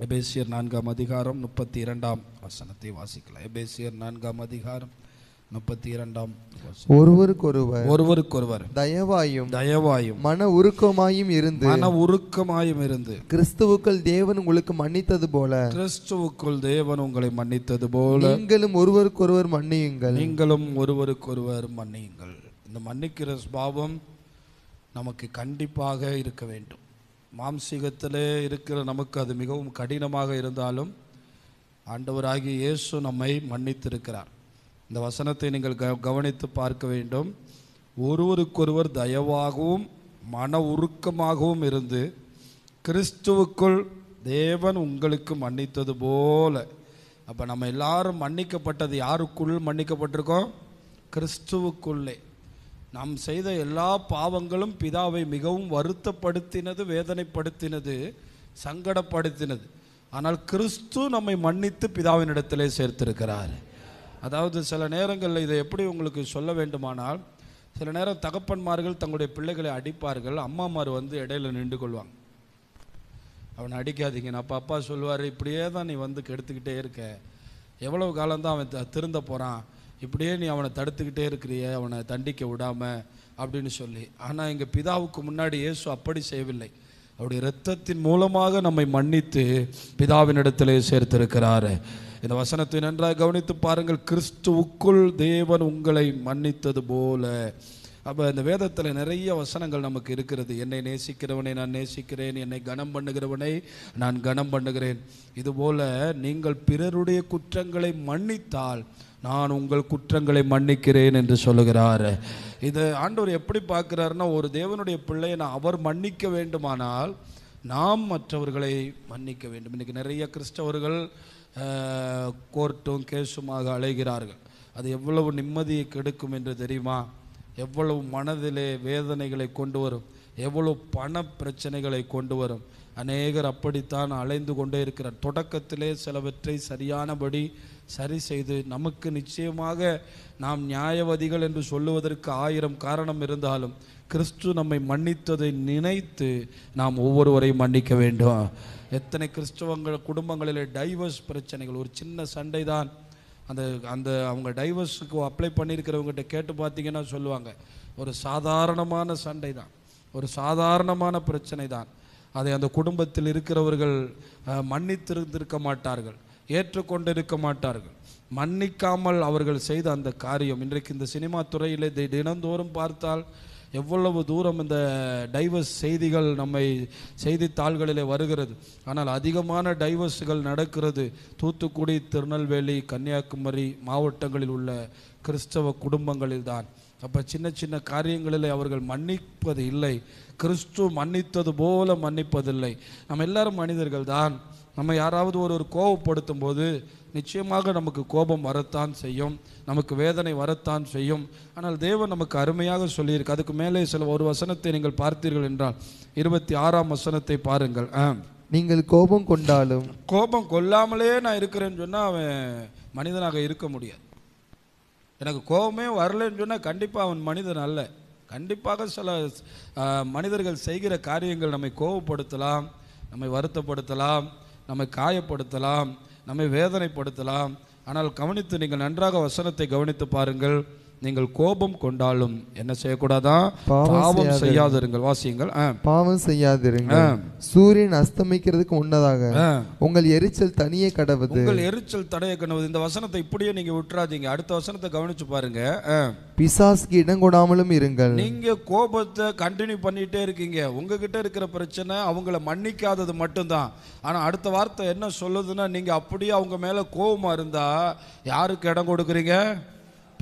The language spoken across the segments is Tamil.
எபேசியர் 4ஆம் அதிகாரம் 32ஆம் வசனத்தை வாசிக்கலாம். எபேசியர் 4ஆம் அதிகாரம் 32ஆம் வசனம். ஒருவருக்கொருவர் தயவாயும் மன உருக்கமாயும் இருந்து கிறிஸ்துவுக்குள் தேவன் உங்களுக்கு மன்னித்தது போல நீங்களும் ஒருவருக்கொருவர் மன்னியுங்கள். இந்த மன்னிக்கிற சுபாவம் நமக்கு கண்டிப்பாக இருக்க வேண்டும். மாம்சீகத்திலே இருக்கிற நமக்கு அது மிகவும் கடினமாக இருந்தாலும் ஆண்டவராகிய இயேசு நம்மை மன்னித்திருக்கிறார். இந்த வசனத்தை நீங்கள் கவனித்து பார்க்க வேண்டும். ஒருவருக்கொருவர் தயவாகவும் மன உருக்கமாகவும் இருந்து கிறிஸ்துவுக்குள் தேவன் உங்களுக்கு மன்னித்தது போல. அப்போ நம்ம எல்லாரும் மன்னிக்கப்பட்டது யாருக்குள் மன்னிக்கப்பட்டிருக்கோம்? கிறிஸ்துவுக்குள்ளே. நாம் செய்த எல்லா பாவங்களும் பிதாவை மிகவும் வருத்தப்படுத்தினது, வேதனைப்படுத்தினது, சங்கடப்படுத்தினது. ஆனால் கிறிஸ்து நம்மை மன்னித்து பிதாவினிடத்திலே சேர்த்திருக்கிறார். அதாவது சில நேரங்களில் இதை எப்படி உங்களுக்கு சொல்ல வேண்டுமானால், சில நேரம் தகப்பன்மார்கள் தங்களுடைய பிள்ளைகளை அடிப்பார்கள். அம்மாமார் வந்து இடையில நின்று கொள்வாங்க. அவனை அடிக்காதீங்க. அப்போ அப்பா சொல்லுவார், இப்படியே தான் நீ வந்து கெடுத்துக்கிட்டே இருக்க, எவ்வளவு காலம்தான் அவன் திருந்த போகிறான், இப்படியே நீ அவனை தடுத்துக்கிட்டே இருக்கிறிய, அவனை தண்டிக்க விடாமல் அப்படின்னு சொல்லி. ஆனால் எங்கள் பிதாவுக்கு முன்னாடி இயேசு அப்படி செய்யவில்லை. அவருடைய இரத்தத்தின் மூலமாக நம்மை மன்னித்து பிதாவினிடத்திலே சேர்த்திருக்கிறார். இந்த வசனத்தை நன்றாக கவனித்து பாருங்கள். கிறிஸ்துவுக்குள் தேவன் உங்களை மன்னித்தது போல. அப்போ இந்த வேதத்தில் நிறைய வசனங்கள் நமக்கு இருக்கிறது. என்னை நேசிக்கிறவனை நான் நேசிக்கிறேன், என்னை கனம் பண்ணுகிறவனை நான் கனம் பண்ணுகிறேன். இதுபோல் நீங்கள் பிறருடைய குற்றங்களை மன்னித்தால் நான் உங்கள் குற்றங்களை மன்னிக்கிறேன் என்று சொல்லுகிறார். இதை ஆண்டவர் எப்படி பார்க்கிறாருன்னா, ஒரு தேவனுடைய பிள்ளையை அவர் மன்னிக்க வேண்டுமானால் நாம் மற்றவர்களை மன்னிக்க வேண்டும். இன்றைக்கி நிறைய கிறிஸ்தவர்கள் கோர்ட்டும் கேஸுமாக அலைகிறார்கள். அது எவ்வளவு நிம்மதியை கெடுக்கும் என்று தெரியுமா? எவ்வளவு மனதிலே வேதனைகளை கொண்டு வரும், எவ்வளவு பண பிரச்சனைகளை கொண்டு வரும். அநேகர் அப்படித்தான் அலைந்து கொண்டே இருக்கிறார். தொடக்கத்திலே சிலவற்றை சரியானபடி சரி செய்து, நமக்கு நிச்சயமாக நாம் நியாயவாதிகள் என்று சொல்லுவதற்கு 1000 காரணம் இருந்தாலும் கிறிஸ்து நம்மை மன்னித்ததை நினைத்து நாம் ஒவ்வொருவரையும் மன்னிக்க வேண்டும். எத்தனை கிறிஸ்தவங்கள் குடும்பங்களிலே டைவர்ஸ் பிரச்சனைகள், ஒரு சின்ன சண்டை தான். அந்த அவங்க டைவர்ஸுக்கு அப்ளை பண்ணியிருக்கிறவங்ககிட்ட கேட்டு பார்த்தீங்கன்னா சொல்லுவாங்க, ஒரு சாதாரணமான சண்டை தான், ஒரு சாதாரணமான பிரச்சனை தான். அதை அந்த குடும்பத்தில் இருக்கிறவர்கள் மன்னித்திருந்திருக்க மாட்டார்கள், ஏற்றுக்கொண்டிருக்க மாட்டார்கள். மன்னிக்காமல் அவர்கள் செய்த அந்த காரியம் இன்றைக்கு இந்த சினிமா துறையிலே தினந்தோறும் பார்த்தால் எவ்வளவு தூரம் இந்த டைவர்ஸ் செய்திகள் நம்மை செய்தித்தாள்களிலே வருகிறது. ஆனால் அதிகமான டைவர்ஸுகள் நடக்கிறது தூத்துக்குடி, திருநெல்வேலி, கன்னியாகுமரி மாவட்டங்களில் உள்ள கிறிஸ்தவ குடும்பங்களில் தான். அப்போ சின்ன சின்ன காரியங்களிலே அவர்கள் மன்னிப்பது இல்லை. கிறிஸ்து மன்னித்தது போல மன்னிப்பதில்லை. நம்ம எல்லாரும் மனிதர்கள் தான். நம்ம யாராவது ஒரு கோபப்படுத்தும் போது நிச்சயமாக நமக்கு கோபம் வரத்தான் செய்யும், நமக்கு வேதனை வரத்தான் செய்யும். ஆனால் தேவன் நமக்கு அருமையாக சொல்லியிருக்கு. அதுக்கு மேலே ஒரு வசனத்தை நீங்கள் பார்த்தீர்கள் என்றால் 26ஆம் வசனத்தை பாருங்கள். நீங்கள் கோபம் கொண்டாலும், கோபம் கொள்ளாமலே நான் இருக்கிறேன்னு சொன்னால் அவன் மனிதனாக இருக்க முடியாது. எனக்கு கோபமே வரலன்னு சொன்னால் கண்டிப்பாக அவன் மனிதன் அல்ல. கண்டிப்பாக சில மனிதர்கள் செய்கிற காரியங்கள் நம்மை கோபப்படுத்தலாம், நம்மை வருத்தப்படுத்தலாம், நம்மை காயப்படுத்தலாம், நம்மை வேதனைப்படுத்தலாம். ஆனால் கவனித்து நீங்கள் நன்றாக வசனத்தை கவனித்து பாருங்கள். நீங்கள் கோபம் கொண்டாலும் என்ன செய்யக்கூடாதான்? பாவம் செய்யாதிருங்கள். வாசியுங்கள். பாவம் செய்யாதிருங்கள். சூரியன் அஸ்தமிக்கிறதுக்கு முன்னதாக உங்கள் எரிச்சல் தனியே கடவுது. உங்கள் எரிச்சல் தடைய கடவுது. இந்த வசனத்தை இப்படியே நீங்க விட்டுறாதீங்க. அடுத்த வசனத்தை கவனிச்சு பாருங்க. பிசாசுக்கு இடம் கொடாமலும் இருங்கள். நீங்க கோபத்தை கண்டினியூ பண்ணிட்டே இருக்கீங்க. உங்ககிட்ட இருக்கிற பிரச்சனை அவங்கள மன்னிக்காதது மட்டும்தான். ஆனா அடுத்த வார்த்தை என்ன சொல்லுதுன்னா, நீங்க அப்படியே அவங்க மேல கோபமா இருந்தா யாருக்கு இடம் கொடுக்குறீங்க?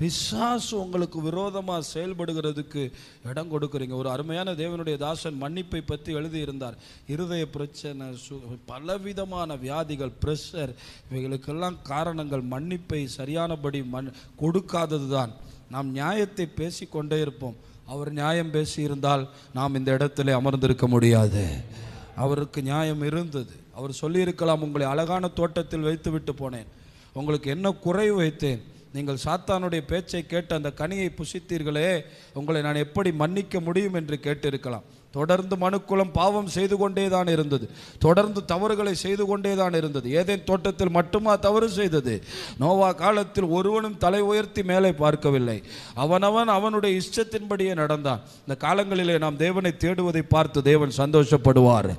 பிசாசு உங்களுக்கு விரோதமாக செயல்படுகிறதுக்கு இடம் கொடுக்குறீங்க. ஒரு அருமையான தேவனுடைய தாசன் மன்னிப்பை பற்றி எழுதியிருந்தார். இருதய பிரச்சனை, பலவிதமான வியாதிகள், பிரஷர், இவைகளுக்கெல்லாம் காரணங்கள் மன்னிப்பை சரியானபடி கொடுக்காதது தான். நாம் நியாயத்தை பேசிக்கொண்டே இருப்போம். அவர் நியாயம் பேசியிருந்தால் நாம் இந்த இடத்துல அமர்ந்திருக்க முடியாது. அவருக்கு நியாயம் இருந்தது. அவர் சொல்லியிருக்கலாம், உங்களை அழகான தோட்டத்தில் வைத்து விட்டு போனேன், உங்களுக்கு என்ன குறைவு வைத்தேன், நீங்கள் சாத்தானுடைய பேச்சை கேட்டு அந்த கனியை புசித்தீர்களே, உங்களை நான் எப்படி மன்னிக்க முடியும் என்று கேட்டிருக்கலாம். தொடர்ந்து மனுக்குலம் பாவம் செய்து கொண்டே தான் இருந்தது, தொடர்ந்து தவறுகளை செய்து கொண்டே தான் இருந்தது. ஏதேன் தோட்டத்தில் மட்டுமா தவறு செய்தது? நோவா காலத்தில் ஒருவனும் தலை உயர்த்தி மேலே பார்க்கவில்லை. அவனவன் அவனுடைய இஷ்டத்தின்படியே நடந்தான். இந்த காலங்களிலே நாம் தேவனை தேடுவதை பார்த்து தேவன் சந்தோஷப்படுவார்.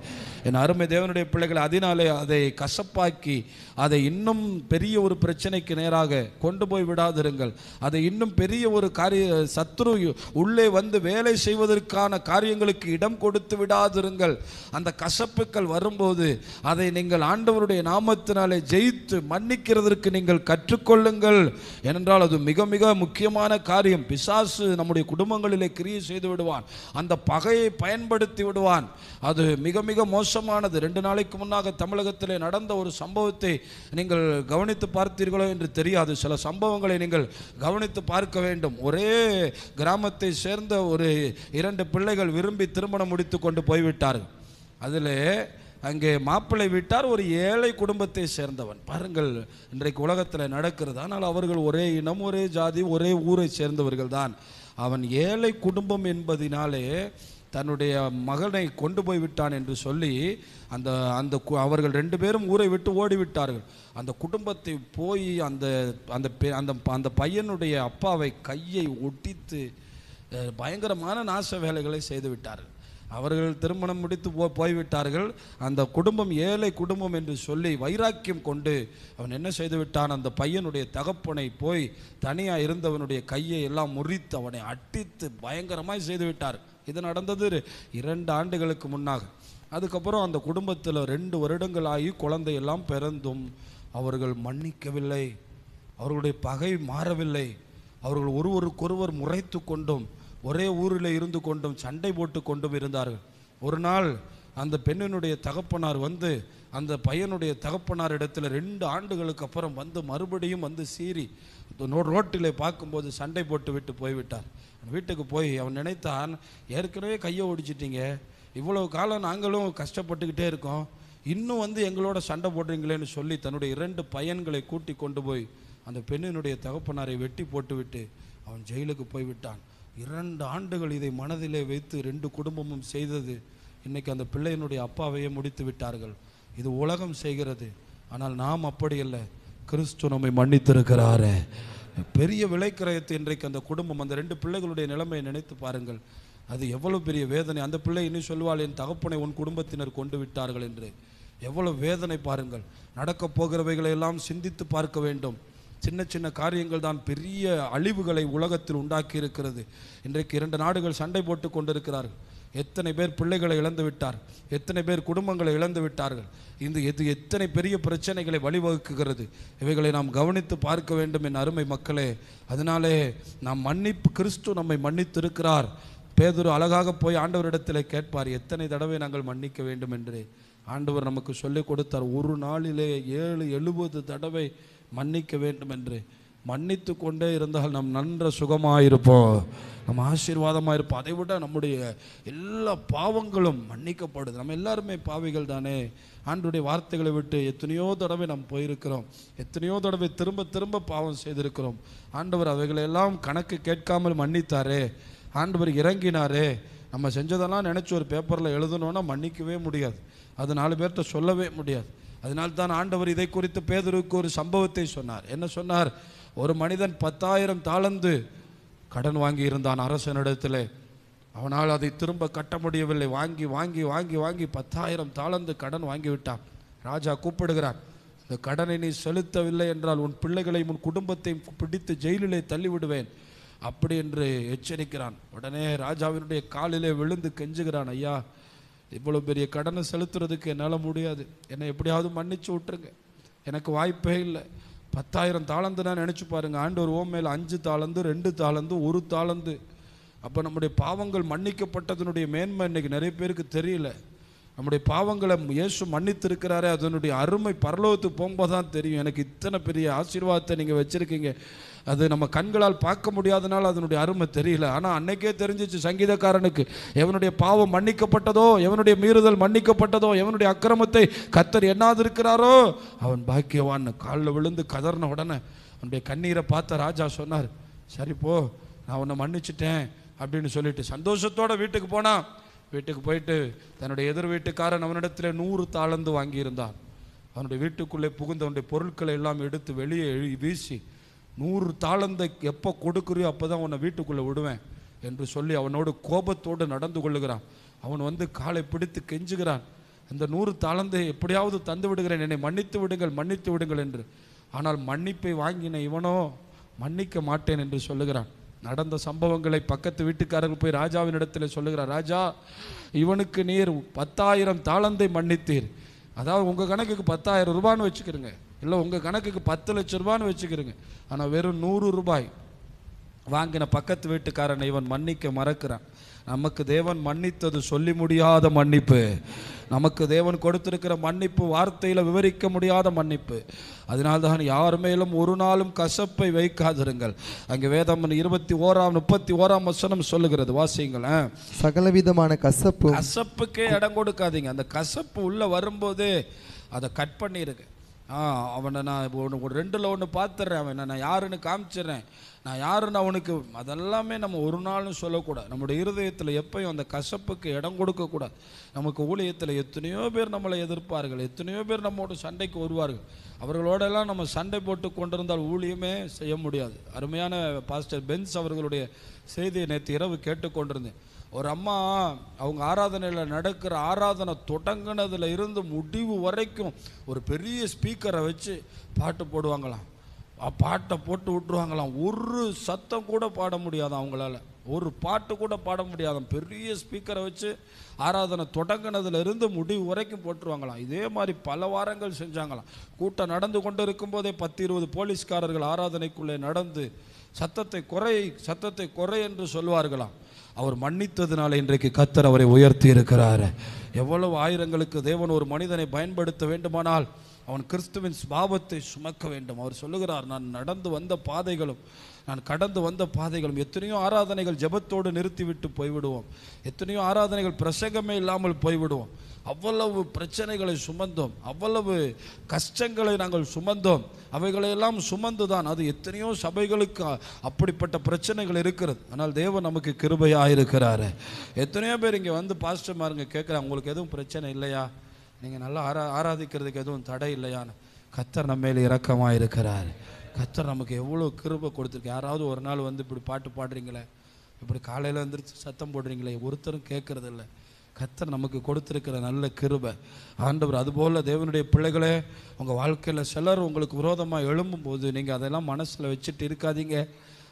என் அருமை தேவனுடைய பிள்ளைகள், அதனாலே அதை கசப்பாக்கி அதை இன்னும் பெரிய ஒரு பிரச்சனைக்கு நேராக கொண்டு போய் விடாதிருங்கள். அதை இன்னும் பெரிய ஒரு சத்துரு உள்ளே வந்து வேலை செய்வதற்கான காரியங்களுக்கு இடம் கொடுத்து விடாதிருங்கள். அந்த கசப்புக்கள் வரும்போது அதை நீங்கள் ஆண்டவருடைய நாமத்தினாலே ஜெயித்து மன்னிக்கிறதற்கு நீங்கள் கற்றுக்கொள்ளுங்கள். ஏனென்றால் அது மிக மிக முக்கியமான காரியம். பிசாசு நம்முடைய குடும்பங்களிலே கிரியை செய்து விடுவான், அந்த பகையை பயன்படுத்தி விடுவான். அது மிக மிக மோசமானது. 2 நாளைக்கு முன்னாக தமிழகத்திலே நடந்த ஒரு சம்பவத்தை நீங்கள் கவனித்து பார்த்தீர்களோ என்று தெரியாது. சில சம்பவங்களை நீங்கள் கவனித்து பார்க்க வேண்டும். ஒரே கிராமத்தை சேர்ந்த ஒரு 2 பிள்ளைகள் விரும்பி திருமணம் முடித்து கொண்டு போய்விட்டார்கள். அதில் அங்கே மாப்பிள்ளை வீட்டார் ஒரு ஏழை குடும்பத்தை சேர்ந்தவன். பாருங்கள், இன்றைக்கு உலகத்தில் நடக்கிறது. ஆனால் அவர்கள் ஒரே இனம், ஒரே ஜாதி, ஒரே ஊரை சேர்ந்தவர்கள் தான். அவன் ஏழை குடும்பம் என்பதினாலே தன்னுடைய மகனை கொண்டு போய் விட்டான் என்று சொல்லி அவர்கள் 2 பேரும் ஊரை விட்டு ஓடிவிட்டார்கள். அந்த குடும்பத்தை போய் அந்த பையனுடைய அப்பாவை கையை ஒட்டித்து பயங்கரமான நாச வேலைகளை செய்து விட்டார்கள். அவர்கள் திருமணம் முடித்து போய்விட்டார்கள். அந்த குடும்பம் ஏழை குடும்பம் என்று சொல்லி வைராக்கியம் கொண்டு அவன் என்ன செய்து விட்டான், அந்த பையனுடைய தகப்பனை போய் தனியாக இருந்தவனுடைய கையை எல்லாம் முறித்து அவனை அட்டித்து பயங்கரமாய் செய்து விட்டார். இது நடந்தது 2 ஆண்டுகளுக்கு முன்னாக. அதுக்கப்புறம் அந்த குடும்பத்தில் 2 வருடங்கள் ஆகி குழந்தையெல்லாம் பிறந்தும் அவர்கள் மன்னிக்கவில்லை. அவர்களுடைய பகை மாறவில்லை. அவர்கள் ஒருவருக்கொருவர் முறைத்து கொண்டும் ஒரே ஊரில் இருந்து கொண்டும் சண்டை போட்டு கொண்டும் இருந்தார்கள். ஒரு நாள் அந்த பெண்ணினுடைய தகப்பனார் வந்து அந்த பையனுடைய தகப்பனார் இடத்துல 2 ஆண்டுகளுக்கு அப்புறம் வந்து மறுபடியும் வந்து சீறி ரோட்டிலே பார்க்கும்போது சண்டை போட்டு விட்டு போய்விட்டார். வீட்டுக்கு போய் அவன் நினைத்தான், ஏற்கனவே கையை ஒடிச்சிட்டிங்க, இவ்வளவு காலம் நாங்களும் கஷ்டப்பட்டுக்கிட்டே இருக்கோம், இன்னும் வந்து எங்களோட சண்டை போடுறீங்களேன்னு சொல்லி தன்னுடைய 2 பையன்களை கூட்டி கொண்டு போய் அந்த பெண்ணினுடைய தகப்பனாரை வெட்டி போட்டுவிட்டு அவன் ஜெயிலுக்கு போய்விட்டான். 2 ஆண்டுகள் இதை மனதிலே வைத்து 2 குடும்பமும் செய்தது. இன்னைக்கு அந்த பிள்ளையினுடைய அப்பாவையே முடித்து விட்டார்கள். இது உலகம் செய்கிறது. ஆனால் நாம் அப்படி இல்லை. கிறிஸ்து நம்மை மன்னித்திருக்கிறாரே. பெரிய விலைக்கிரயத்தை இன்றைக்கு அந்த குடும்பம், அந்த 2 பிள்ளைகளுடைய நிலைமையை நினைத்து பாருங்கள். அது எவ்வளவு பெரிய வேதனை. அந்த பிள்ளை இன்னும் சொல்வாள், என் தகப்பனை உன் குடும்பத்தினர் கொண்டு விட்டார்கள் என்று. எவ்வளவு வேதனை பாருங்கள். நடக்கப் போகிறவைகளை எல்லாம் சிந்தித்து பார்க்க வேண்டும். சின்ன சின்ன காரியங்கள் தான் பெரிய அழிவுகளை உலகத்தில் உண்டாக்கி இருக்கிறது. இன்றைக்கு 2 நாடுகள் சண்டை போட்டு கொண்டிருக்கிறார்கள். எத்தனை பேர் பிள்ளைகளை இழந்து விட்டார், எத்தனை பேர் குடும்பங்களை இழந்து விட்டார்கள். இது எத்தனை பெரிய பிரச்சனைகளை வழிவகுக்குகிறது. இவைகளை நாம் கவனித்து பார்க்க வேண்டும் என் அருமை மக்களே. அதனாலே நாம் கிறிஸ்து நம்மை மன்னித்திருக்கிறார். பேதுரு அழகாக போய் ஆண்டவரிடத்தில் கேட்பார், எத்தனை தடவை நாங்கள் மன்னிக்க வேண்டும் என்று. ஆண்டவர் நமக்கு சொல்லிக் கொடுத்தார், ஒரு நாளிலே 70 தடவை மன்னிக்க வேண்டும் என்று. மன்னித்து கொண்டே இருந்தால் நாம் நன்ற சுகமாயிருப்போம், நம்ம ஆசீர்வாதமாக இருப்போம். அதை விட நம்முடைய எல்லா பாவங்களும் மன்னிக்கப்படுது. நம்ம எல்லாருமே பாவிகள் தானே. ஆண்டவருடைய வார்த்தைகளை விட்டு எத்தனையோ தடவை நாம் போயிருக்கிறோம், எத்தனையோ தடவை திரும்ப திரும்ப பாவம் செய்திருக்கிறோம். ஆண்டவர் அவைகளை எல்லாம் கணக்கு கேட்காமல் மன்னித்தாரே, ஆண்டவர் இறங்கினாரே. நம்ம செஞ்சதெல்லாம் நினச்சி ஒரு பேப்பரில் எழுதணுன்னா மன்னிக்கவே முடியாது, அது 4 பேர்கிட்ட சொல்லவே முடியாது. அதனால்தான் ஆண்டவர் இதை குறித்து பேதுருக்கு ஒரு சம்பவத்தை சொன்னார். என்ன சொன்னார்? ஒரு மனிதன் 10,000 தாலந்து கடன் வாங்கி இருந்தான் அரசனிடத்தில். அவனால் அதை திரும்ப கட்ட முடியவில்லை. வாங்கி வாங்கி வாங்கி வாங்கி 10,000 தாலந்து கடன் வாங்கிவிட்டான். ராஜா கூப்பிடுகிறான், இந்த கடனை நீ செலுத்தவில்லை என்றால் உன் பிள்ளைகளை உன் குடும்பத்தை பிடித்து ஜெயிலிலே தள்ளிவிடுவேன் அப்படி என்று எச்சரிக்கிறான். உடனே ராஜாவினுடைய காலிலே விழுந்து கெஞ்சுகிறான், ஐயா, இவ்வளோ பெரிய கடனை செலுத்துறதுக்கு என்னால் முடியாது, என்னை எப்படியாவது மன்னிச்சு விட்டுருங்க, எனக்கு வாய்ப்பே இல்லை. 10,000 தாளந்துனா நினச்சி பாருங்க. ஆண்டவர் ஓம் மேல் 5 தாளந்து 2 தாளந்து 1 தாளந்து. அப்போ நம்முடைய பாவங்கள் மன்னிக்கப்பட்டதனுடைய மேன்மை இன்னைக்கு நிறைய பேருக்கு தெரியல. நம்முடைய பாவங்களை இயேசு மன்னித்திருக்கிறாரே, அதனுடைய அருமை பரலோகத்துக்கு போகும்போது தான் தெரியும். எனக்கு இத்தனை பெரிய ஆசீர்வாதத்தை நீங்கள் வச்சுருக்கீங்க, அது நம்ம கண்களால் பார்க்க முடியாதனால அதனுடைய அருமை தெரியல. ஆனால் அன்னைக்கே தெரிஞ்சிச்சு சங்கீதக்காரனுக்கு, எவனுடைய பாவம் மன்னிக்கப்பட்டதோ, எவனுடைய மீறுதல் மன்னிக்கப்பட்டதோ, எவனுடைய அக்கிரமத்தை கர்த்தர் எண்ணாதிருக்கிறாரோ அவன் பாக்கியவான். காலில் விழுந்து கதறின உடனே அவனுடைய கண்ணீரை பார்த்த ராஜா சொன்னார், சரி போ, நான் உன்னை மன்னிச்சிட்டேன் அப்படின்னு சொல்லிட்டு சந்தோஷத்தோட வீட்டுக்கு போனான். வீட்டுக்கு போயிட்டு தன்னுடைய எதிர் வீட்டுக்காரன் அவனிடத்தில் 100 தாலந்து வாங்கியிருந்தான். அவனுடைய வீட்டுக்குள்ளே புகுந்து அவனுடைய பொருட்களை எல்லாம் எடுத்து வெளியே வீசி 100 தாலந்தை எப்போ கொடுக்குறியோ அப்போ தான் உன்னை வீட்டுக்குள்ளே விடுவேன் என்று சொல்லி அவனோடு கோபத்தோடு நடந்து கொள்ளுகிறான். அவன் வந்து காலை பிடித்து கெஞ்சுகிறான், இந்த 100 தாலந்தை எப்படியாவது தந்து விடுகிறேன், என்னை மன்னித்து விடுங்கள் என்று. ஆனால் மன்னிப்பை வாங்கின இவனோ மன்னிக்க மாட்டேன் என்று சொல்லுகிறான். நடந்த சம்பவங்களை பக்கத்து வீட்டுக்காரர்கள் போய் ராஜாவின் இடத்துல சொல்லுகிறார், ராஜா, இவனுக்கு நீர் 10,000 தாலந்தை மன்னித்தீர், அதாவது உங்கள் கணக்குக்கு 10,000 ரூபான்னு வச்சுக்கிறீங்க, இல்லை உங்கள் கணக்குக்கு 10 லட்சம் ரூபான்னு வச்சுக்கிறீங்க. ஆனால் வெறும் 100 ரூபாய் வாங்கின பக்கத்து வீட்டுக்காரனை இவன் மன்னிக்க மறக்கிறான். நமக்கு தேவன் மன்னித்தது சொல்லி முடியாத மன்னிப்பு. நமக்கு தேவன் கொடுத்திருக்கிற மன்னிப்பு வார்த்தையில் விவரிக்க முடியாத மன்னிப்பு. அதனால்தான் யார் மேலும் ஒரு நாளும் கசப்பை வைக்காதிருங்கள். அங்கே வேதம் 21-31 வசனம் சொல்லுகிறது, வாசியுங்கள். சகலவிதமான கசப்புக்கே இடம் கொடுக்காதீங்க. அந்த கசப்பு உள்ள வரும்போதே அதை கட் பண்ணிருங்க. அவனை நான் 2ல் 1 பார்த்துட்றேன், அவன் நான் யாருன்னு காமிச்சிடுறேன், நான் யாருன்னு அவனுக்கு, அதெல்லாமே நம்ம ஒரு நாளும் சொல்லக்கூடாது. நம்முடைய இருதயத்தில் எப்பயும் அந்த கசப்புக்கு இடம் கொடுக்கக்கூடாது. நமக்கு ஊழியத்தில் எத்தனையோ பேர் நம்மளை எதிர்ப்பார்கள், எத்தனையோ பேர் நம்மோட சண்டைக்கு வருவார்கள். அவர்களோடெல்லாம் நம்ம சண்டை போட்டு கொண்டிருந்தால் ஊழியமே செய்ய முடியாது. அருமையான பாஸ்டர் பென்ஸ் அவர்களுடைய செய்தியை நேற்று இரவு கேட்டுக்கொண்டிருந்தேன். ஒரு அம்மா அவங்க ஆராதனையில் நடக்கிற ஆராதனை தொடங்கினதுல இருந்து முடிவு வரைக்கும் ஒரு பெரிய ஸ்பீக்கரை வச்சு பாட்டு போடுவாங்களாம். பாட்டை போட்டு விட்டுருவாங்களாம். ஒரு சத்தம் கூட பாட முடியாதான் அவங்களால, ஒரு பாட்டு கூட பாட முடியாதான். பெரிய ஸ்பீக்கரை வச்சு ஆராதனை தொடங்கினதுல இருந்து முடிவு வரைக்கும் போட்டுருவாங்களாம். இதே மாதிரி பல வாரங்கள் செஞ்சாங்களாம். கூட்டம் நடந்து கொண்டு இருக்கும்போதே 10-20 போலீஸ்காரர்கள் ஆராதனைக்குள்ளே நடந்து சத்தத்தை குறை என்று சொல்வார்களாம். அவர் மன்னித்ததுனால இன்றைக்கு கர்த்தர் அவரை உயர்த்தி இருக்கிறார். எவ்வளவு ஆயிரங்களுக்கு தேவன் ஒரு மனிதனை பயன்படுத்த வேண்டுமானால் அவன் கிறிஸ்துவின் சுபாவத்தை சுமக்க வேண்டும். அவர் சொல்லுகிறார், நான் கடந்து வந்த பாதைகளும் எத்தனையோ ஆராதனைகள் ஜெபத்தோடு நிறுத்திவிட்டு போய்விடுவோம், எத்தனையோ ஆராதனைகள் பிரசங்கமே இல்லாமல் போய்விடுவோம். அவ்வளவு பிரச்சனைகளை சுமந்தோம், அவ்வளவு கஷ்டங்களை நாங்கள் சுமந்தோம். அவைகளையெல்லாம் சுமந்துதான் அது எத்தனையோ சபைகளுக்கு அப்படிப்பட்ட பிரச்சனைகள் இருக்கிறது. ஆனால் தேவன் நமக்கு கிருபையாக இருக்கிறாரு. எத்தனையோ பேர் இங்கே வந்து பாஸ்டர்மாருங்க கேட்குறாங்க, உங்களுக்கு எதுவும் பிரச்சனை இல்லையா, நீங்கள் நல்லா ஆராதிக்கிறதுக்கு எதுவும் தடை இல்லையான்னு. கர்த்தர் நம்ம மேலே இரக்கமாக இருக்கிறார். கர்த்தர் நமக்கு எவ்வளோ கிருபை கொடுத்துருக்கு. யாராவது ஒரு நாள் வந்து இப்படி பாட்டு பாடுறீங்களே, இப்படி காலையில் வந்துருச்சு சத்தம் போடுறீங்களே, ஒருத்தரும் கேட்கறதில்ல. கர்த்தர் நமக்கு கொடுத்திருக்கிற நல்ல கிருபை ஆண்டவர். அதுபோல் தேவனுடைய பிள்ளைகளே, உங்கள் வாழ்க்கையில் சிலர் உங்களுக்கு விரோதமாக எழும்பும்போது நீங்கள் அதெல்லாம் மனசில் வச்சுட்டு இருக்காதீங்க.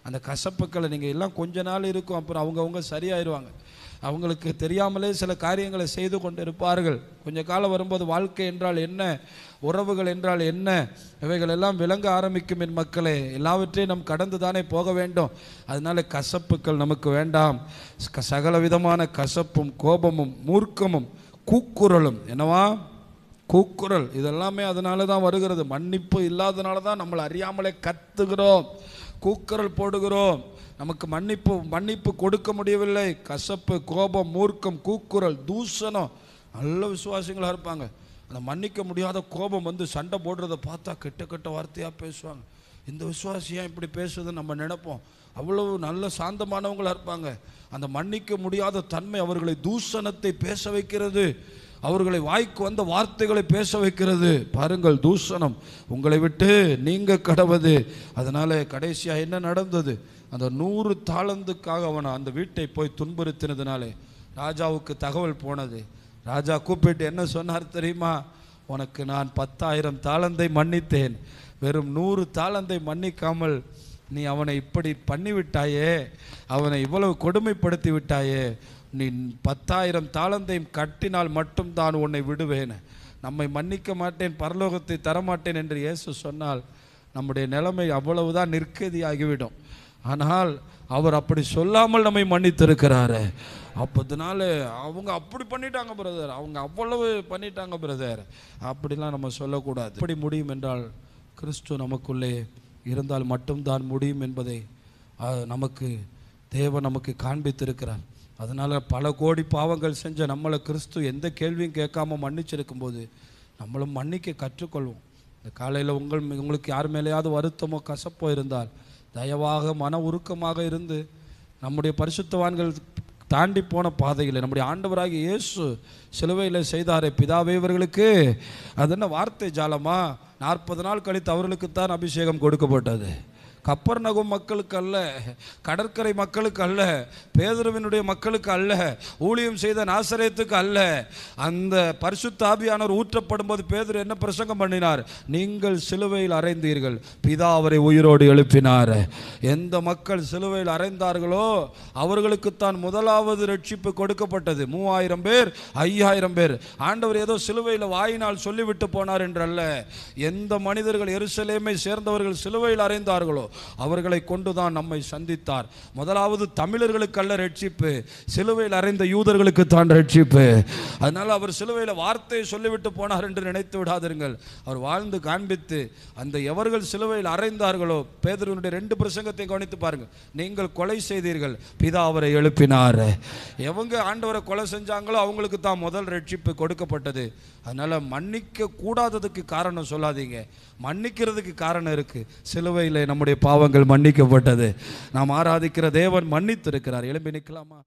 அந்த கசப்புக்களை நீங்கள் எல்லாம் கொஞ்ச நாள் இருக்கும், அப்புறம் அவங்கவுங்க சரியாயிருவாங்க. அவங்களுக்கு தெரியாமலே சில காரியங்களை செய்து கொண்டு இருப்பார்கள். கொஞ்ச காலம் வரும்போது வாழ்க்கை என்றால் என்ன, உறவுகள் என்றால் என்ன, இவைகள் எல்லாம் விளங்க ஆரம்பிக்கும். என் மக்களே, எல்லாவற்றையும் நாம் கடந்து தானே போக வேண்டும். அதனால கசப்புக்கள் நமக்கு வேண்டாம். சகல விதமான கசப்பும் கோபமும் மூர்க்கமும் கூக்குரலும், என்னவா கூக்குரல், இதெல்லாமே அதனால தான் வருகிறது. மன்னிப்பு இல்லாதனால தான் நம்மளை அறியாமலே கத்துகிறோம், கூக்குரல் போடுகிறோம். நமக்கு மன்னிப்பு கொடுக்க முடியவில்லை. கசப்பு, கோபம், மூர்க்கம், கூக்குரல், தூஷணம். நல்ல விசுவாசிகளாக இருப்பாங்க. அந்த மன்னிக்க முடியாத கோபம் வந்து சண்டை போடுறதை பார்த்தா கெட்ட வார்த்தையாக பேசுவாங்க. இந்த விசுவாசியாக இப்படி பேசுதுன்னு நம்ம நினைப்போம். அவ்வளவு நல்ல சாந்தமானவங்களாக இருப்பாங்க. அந்த மன்னிக்க முடியாத தன்மை அவர்களை தூஷணத்தை பேச வைக்கிறது, அவர்களை வாய்க்கு வந்த வார்த்தைகளை பேச வைக்கிறது. பாருங்கள், தூஷணம் உங்களை விட்டு நீங்க கடவுது. அதனால கடைசியாக என்ன நடந்தது, அந்த 100 தாலந்துக்காக அவன் அந்த வீட்டை போய் துன்புறுத்தினதுனாலே ராஜாவுக்கு தகவல் போனது. ராஜா கூப்பிட்டு என்ன சொன்னார் தெரியுமா, உனக்கு நான் 10,000 தாலந்தை மன்னித்தேன், வெறும் 100 தாலந்தை மன்னிக்காமல் நீ அவனை இப்படி பண்ணிவிட்டாயே, அவனை இவ்வளவு கொடுமைப்படுத்தி விட்டாயே, நீ 10,000 தாலந்தையும் கட்டினால் மட்டும்தான் உன்னை விடுவேன், நம்மை மன்னிக்க மாட்டேன், பரலோகத்தை தரமாட்டேன் என்று இயேசு சொன்னால் நம்முடைய நிலைமை அவ்வளவுதான் நிற்கதியாகிவிடும். ஆனால் அவர் அப்படி சொல்லாமல் நம்மை மன்னித்திருக்கிறாரு. அப்போதுனால அவங்க அப்படி பண்ணிட்டாங்க பிரதர், அவங்க அவ்வளவு பண்ணிட்டாங்க பிரதர், அப்படிலாம் நம்ம சொல்லக்கூடாது. எப்படி முடியும் என்றால் கிறிஸ்து நமக்குள்ளே இருந்தால் மட்டும்தான் முடியும் என்பதை நமக்கு தேவன் நமக்கு காண்பித்திருக்கிறார். அதனால் பல கோடி பாவங்கள் செஞ்ச நம்மளை கிறிஸ்து எந்த கேள்வியும் கேட்காம மன்னிச்சிருக்கும் போது நம்மளும் மன்னிக்க கற்றுக்கொள்வோம். இந்த காலையில் உங்களுக்கு யார் மேலேயாவது வருத்தமோ கசப்போ இருந்தால் தயவாக மன உருக்கமாக இருந்து நம்முடைய பரிசுத்தவான்கள் தாண்டி போன பாதைகளை நம்முடைய ஆண்டவராகிய இயேசு சிலுவையில் செய்தாரே, பிதாவே இவர்களுக்கு அது என்ன வார்த்தை ஜாலமா? 40 நாள் கழித்து அவர்களுக்குத்தான் அபிஷேகம் கொடுக்கப்பட்டது. கப்பர்நகும் மக்களுக்கு அல்ல, கடற்கரை மக்களுக்கு அல்ல, பேதுருவினுடைய மக்களுக்கு அல்ல, ஊழியம் செய்த நாசரேத்துக்கு அல்ல. அந்த பரிசுத்த ஆவியானவர் ஊற்றப்படும் போது பேதுரு என்ன பிரசங்கம் பண்ணினார்? நீங்கள் சிலுவையில் அறைந்தீர்கள், பிதா அவரை உயிரோடு எழுப்பினார். எந்த மக்கள் சிலுவையில் அறைந்தார்களோ அவர்களுக்குத்தான் முதலாவது ரட்சிப்பு கொடுக்கப்பட்டது. 3000 பேர், 5000 பேர். ஆண்டவர் ஏதோ சிலுவையில் வாயினால் சொல்லிவிட்டு போனார் என்றல்ல. எந்த மனிதர்கள் எருசலேமை சேர்ந்தவர்கள் சிலுவையில் அறைந்தார்களோ அவர்களை கொண்டுதான் நம்மை சந்தித்தார். முதலாவது தமிழர்களுக்கு அல்ல ரட்சிப்பு, சிலுவையில் அறைந்த யூதர்களுக்கு தான் ரட்சிப்பு. அதனால அவர் சிலுவையில் வார்த்தையை சொல்லிவிட்டு போனார் என்று நினைத்து விடாதீர்கள். அவர் வாழ்ந்து காண்பித்து அந்த எவர்கள் சிலுவையில் அறைந்தார்களோ, பேதுருவினுடைய 2 பிரசங்கத்தை கவனித்து பாருங்கள். நீங்கள் கொலை செய்தீர்கள், பிதா அவரை எழுப்பினார். எவங்க ஆண்டவரை கொலை செஞ்சாங்களோ அவங்களுக்கு தான் முதல் ரட்சிப்பு கொடுக்கப்பட்டது. அதனால மன்னிக்க கூடாததுக்கு காரணம் சொல்லாதீங்க, மன்னிக்கிறதுக்கு காரணம் இருக்கு. சிலுவையில் நம்முடைய பாவங்கள் மன்னிக்கப்பட்டது. நாம் ஆராதிக்கிற தேவன் மன்னித்திருக்கிறார். எழும்பி நிற்கலாமா?